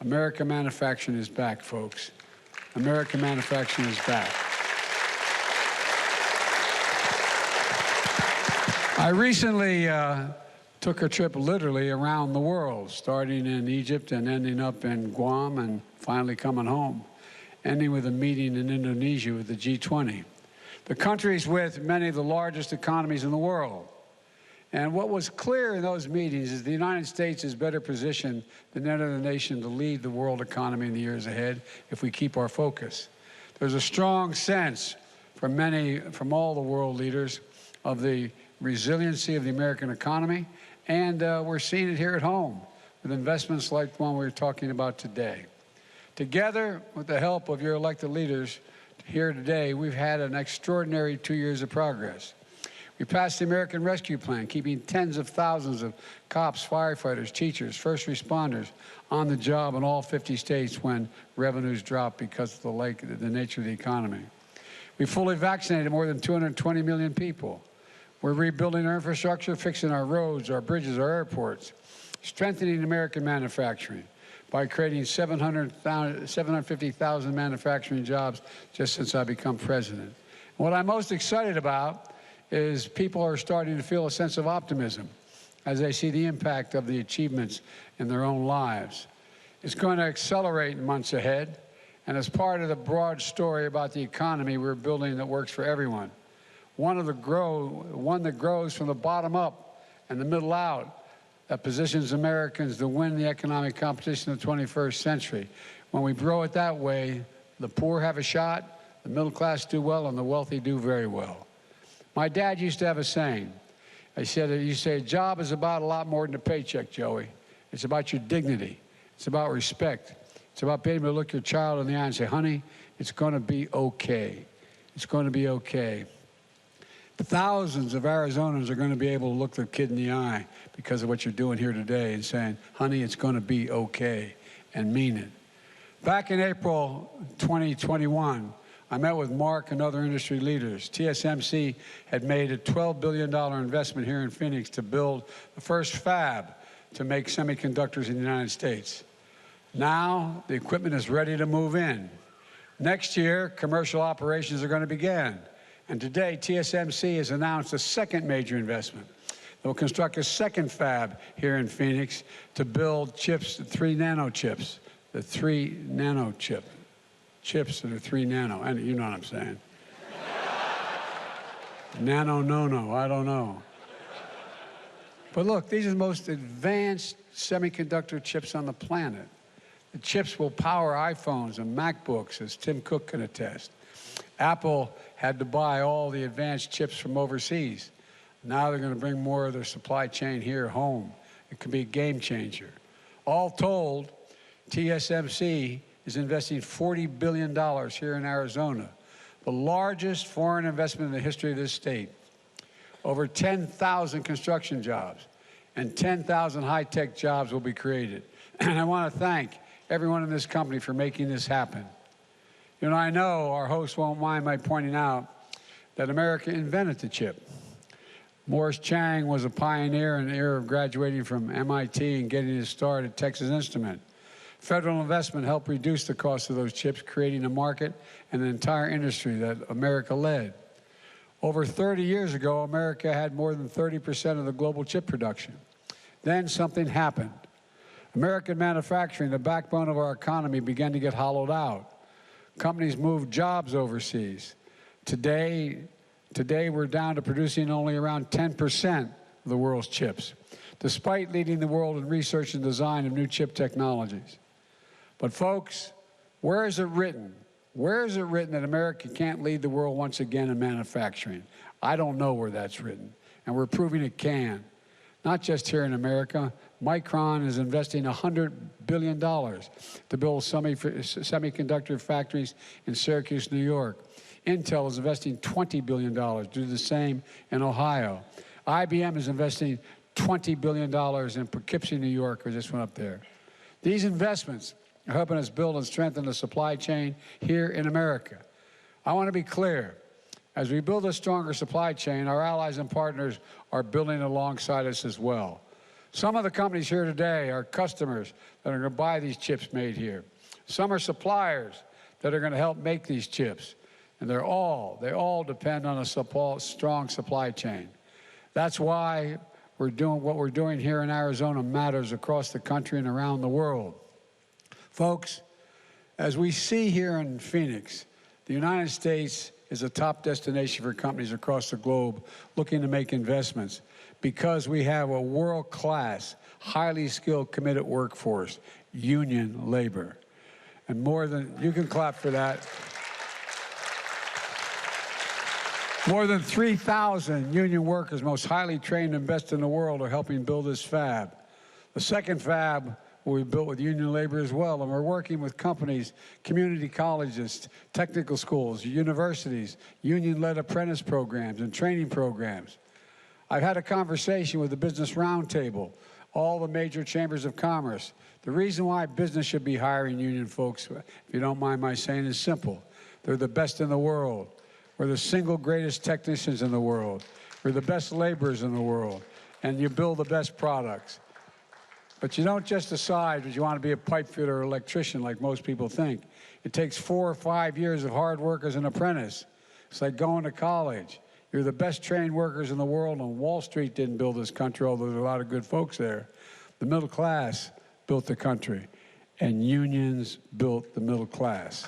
American manufacturing is back, folks. American manufacturing is back. I recently took a trip literally around the world, starting in Egypt and ending up in Guam and finally coming home, ending with a meeting in Indonesia with the G20. The countries with many of the largest economies in the world. And what was clear in those meetings is the United States is better positioned than any other nation to lead the world economy in the years ahead if we keep our focus. There's a strong sense from all the world leaders of the resiliency of the American economy, and we're seeing it here at home with investments like the one we're talking about today. Together, with the help of your elected leaders here today, we've had an extraordinary 2 years of progress. We passed the American Rescue Plan, keeping tens of thousands of cops, firefighters, teachers, first responders on the job in all 50 states when revenues dropped because of the nature of the economy. We fully vaccinated more than 220 million people. We're rebuilding our infrastructure, fixing our roads, our bridges, our airports, strengthening American manufacturing by creating 750,000 manufacturing jobs just since I become president. What I'm most excited about is people are starting to feel a sense of optimism as they see the impact of the achievements in their own lives. It's going to accelerate in months ahead, and as part of the broad story about the economy we're building that works for everyone, one that grows from the bottom up and the middle out, that positions Americans to win the economic competition of the 21st century. When we grow it that way, the poor have a shot, the middle class do well, and the wealthy do very well. My dad used to have a saying. He said, you say, a job is about a lot more than a paycheck, Joey. It's about your dignity. It's about respect. It's about being able to look your child in the eye and say, honey, it's going to be okay. It's going to be okay. Thousands of Arizonans are going to be able to look their kid in the eye because of what you're doing here today and saying, honey, it's going to be okay, and mean it. Back in April 2021, I met with Mark and other industry leaders. TSMC had made a $12 billion investment here in Phoenix to build the first fab to make semiconductors in the United States. Now, the equipment is ready to move in. Next year, commercial operations are going to begin. And today, TSMC has announced a second major investment. They will construct a second fab here in Phoenix to build chips, 3 nano chips, the 3 nano chip. Chips that are 3 nano, and you know what I'm saying. Nano, no, I don't know. But look, these are the most advanced semiconductor chips on the planet. The chips will power iPhones and MacBooks, as Tim Cook can attest. Apple had to buy all the advanced chips from overseas. Now they're going to bring more of their supply chain here home. It could be a game changer. All told, TSMC is investing $40 billion here in Arizona, the largest foreign investment in the history of this state. Over 10,000 construction jobs and 10,000 high-tech jobs will be created. And I want to thank everyone in this company for making this happen. You know, I know our host won't mind my pointing out that America invented the chip. Morris Chang was a pioneer in the era of graduating from MIT and getting his start at Texas Instrument. Federal investment helped reduce the cost of those chips, creating a market and an entire industry that America led. Over 30 years ago, America had more than 30% of the global chip production. Then something happened. American manufacturing, the backbone of our economy, began to get hollowed out. Companies moved jobs overseas. Today we're down to producing only around 10% of the world's chips, despite leading the world in research and design of new chip technologies. But folks, where is it written? Where is it written that America can't lead the world once again in manufacturing? I don't know where that's written, and we're proving it can. Not just here in America. Micron is investing $100 billion to build semiconductor factories in Syracuse, New York. Intel is investing $20 billion to do the same in Ohio. IBM is investing $20 billion in Poughkeepsie, New York. I just went up there. These investments are helping us build and strengthen the supply chain here in America. I want to be clear. As we build a stronger supply chain, our allies and partners are building alongside us as well. Some of the companies here today are customers that are going to buy these chips made here. Some are suppliers that are going to help make these chips. And they all depend on a strong supply chain. That's why we're doing what we're doing here in Arizona matters across the country and around the world. Folks, as we see here in Phoenix, the United States is a top destination for companies across the globe looking to make investments because we have a world-class, highly skilled, committed workforce, union labor. And you can clap for that. More than 3,000 union workers, most highly trained and best in the world, are helping build this fab. The second fab will be built with union labor as well, and we're working with companies, community colleges, technical schools, universities, union-led apprentice programs and training programs. I've had a conversation with the Business Roundtable, all the major chambers of commerce. The reason why business should be hiring union folks, if you don't mind my saying, is simple. They're the best in the world. We're the single greatest technicians in the world. We're the best laborers in the world. And you build the best products. But you don't just decide that you want to be a pipe fitter or electrician like most people think. It takes 4 or 5 years of hard work as an apprentice. It's like going to college. You're the best trained workers in the world, and Wall Street didn't build this country, although there's a lot of good folks there. The middle class built the country, and unions built the middle class.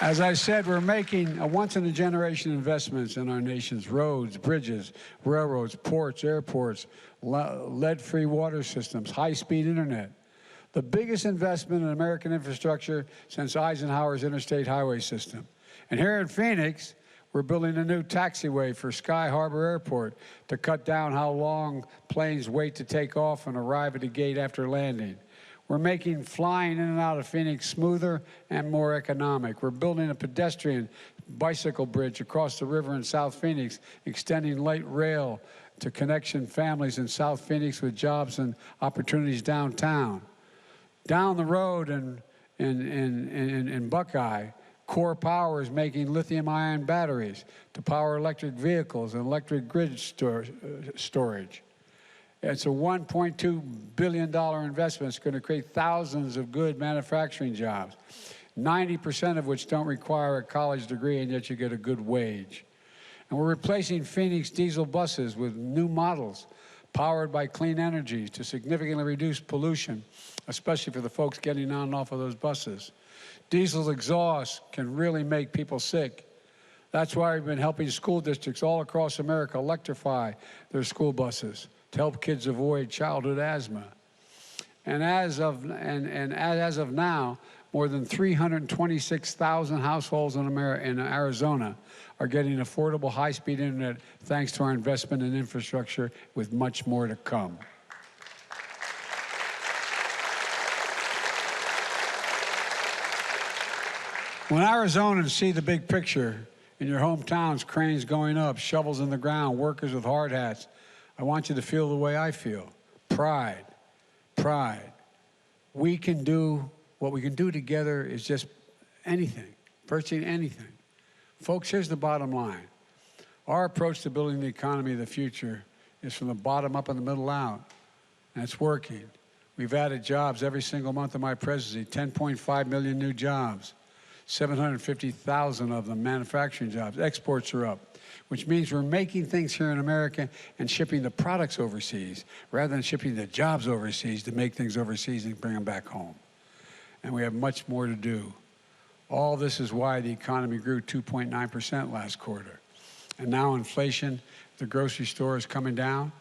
As I said, we're making a once-in-a-generation investments in our nation's roads, bridges, railroads, ports, airports, lead-free water systems, high-speed internet. The biggest investment in American infrastructure since Eisenhower's interstate highway system. And here in Phoenix, we're building a new taxiway for Sky Harbor Airport to cut down how long planes wait to take off and arrive at the gate after landing. We're making flying in and out of Phoenix smoother and more economic. We're building a pedestrian bicycle bridge across the river in South Phoenix, extending light rail to connection families in South Phoenix with jobs and opportunities downtown. Down the road in Buckeye, Core Power is making lithium-ion batteries to power electric vehicles and electric grid storage. It's a $1.2 billion investment. It's going to create thousands of good manufacturing jobs, 90% of which don't require a college degree, and yet you get a good wage. And we're replacing Phoenix diesel buses with new models powered by clean energy to significantly reduce pollution, especially for the folks getting on and off of those buses. Diesel exhaust can really make people sick. That's why we've been helping school districts all across America electrify their school buses to help kids avoid childhood asthma. And as of now, more than 326,000 households in Arizona are getting affordable high-speed internet thanks to our investment in infrastructure, with much more to come. When Arizonans see the big picture in your hometowns, cranes going up, shovels in the ground, workers with hard hats, I want you to feel the way I feel. Pride. Pride. We can do, what we can do together is just anything, virtually anything. Folks, here's the bottom line. Our approach to building the economy of the future is from the bottom up and the middle out, and it's working. We've added jobs every single month of my presidency, 10.5 million new jobs, 750,000 of them manufacturing jobs. Exports are up, which means we're making things here in America and shipping the products overseas rather than shipping the jobs overseas to make things overseas and bring them back home. And we have much more to do. All this is why the economy grew 2.9% last quarter. And now inflation at the grocery store is coming down.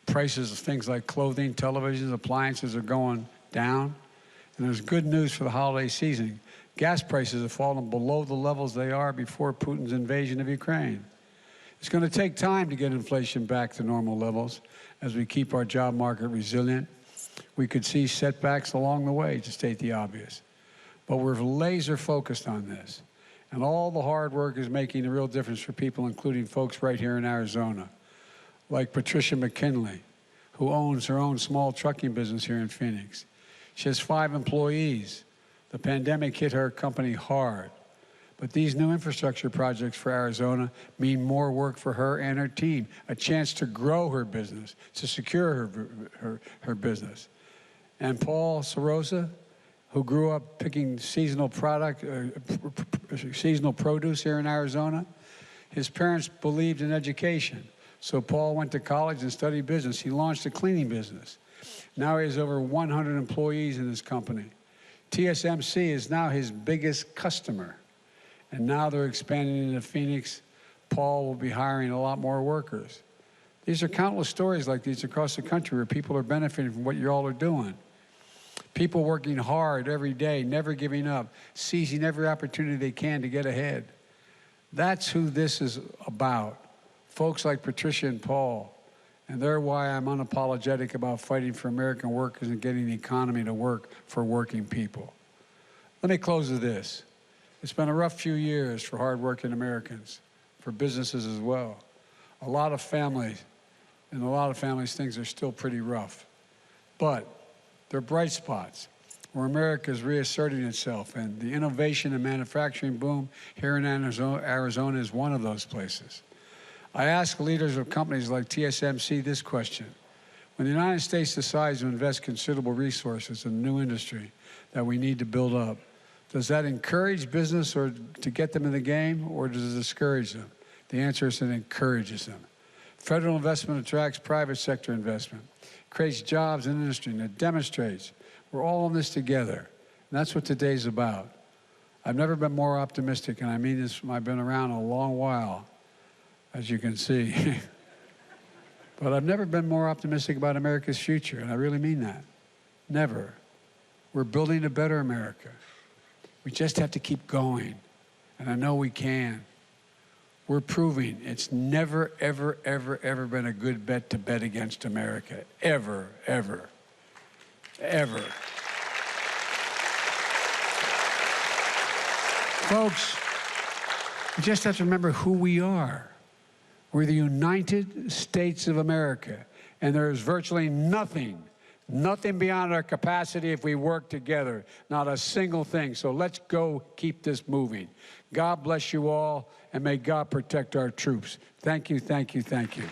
Prices of things like clothing, televisions, appliances are going down. And there's good news for the holiday season. Gas prices have fallen below the levels they are before Putin's invasion of Ukraine. It's going to take time to get inflation back to normal levels as we keep our job market resilient. We could see setbacks along the way, to state the obvious. But we're laser focused on this. And all the hard work is making a real difference for people, including folks right here in Arizona, like Patricia McKinley, who owns her own small trucking business here in Phoenix. She has 5 employees. The pandemic hit her company hard, But these new infrastructure projects for Arizona mean more work for her and her team, a chance to grow her business, to secure her business. And Paul Sorosa, who grew up picking seasonal produce here in Arizona, his parents believed in education. So Paul went to college and studied business. He launched a cleaning business. Now he has over 100 employees in his company. TSMC is now his biggest customer. And now they're expanding into Phoenix. Paul will be hiring a lot more workers. These are countless stories like these across the country where people are benefiting from what you all are doing. People working hard every day, never giving up, seizing every opportunity they can to get ahead. That's who this is about. Folks like Patricia and Paul. And they're why I'm unapologetic about fighting for American workers and getting the economy to work for working people. Let me close with this. It's been a rough few years for hardworking Americans, for businesses as well. A lot of families things are still pretty rough. But there are bright spots where America is reasserting itself, and the innovation and manufacturing boom here in Arizona is one of those places. I ask leaders of companies like TSMC this question. When the United States decides to invest considerable resources in a new industry that we need to build up, does that encourage business or to get them in the game, or does it discourage them? The answer is it encourages them. Federal investment attracts private sector investment, creates jobs in industry, and it demonstrates we're all in this together. And that's what today's about. I've never been more optimistic, and I mean this, I've been around a long while, as you can see. But I've never been more optimistic about America's future, and I really mean that. Never. We're building a better America. We just have to keep going, and I know we can. We're proving it's never, ever, ever, ever been a good bet to bet against America. Ever, ever, ever. Folks, we just have to remember who we are. We're the United States of America, and there is virtually nothing beyond our capacity if we work together. Not a single thing. So let's go keep this moving. God bless you all, and may God protect our troops. Thank you, thank you, thank you.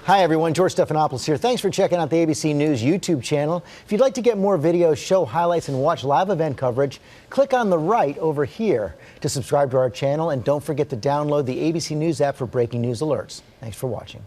Hi, everyone. George Stephanopoulos here. Thanks for checking out the ABC News YouTube channel. If you'd like to get more videos, show highlights, and watch live event coverage, click on the right over here to subscribe to our channel. And don't forget to download the ABC News app for breaking news alerts. Thanks for watching.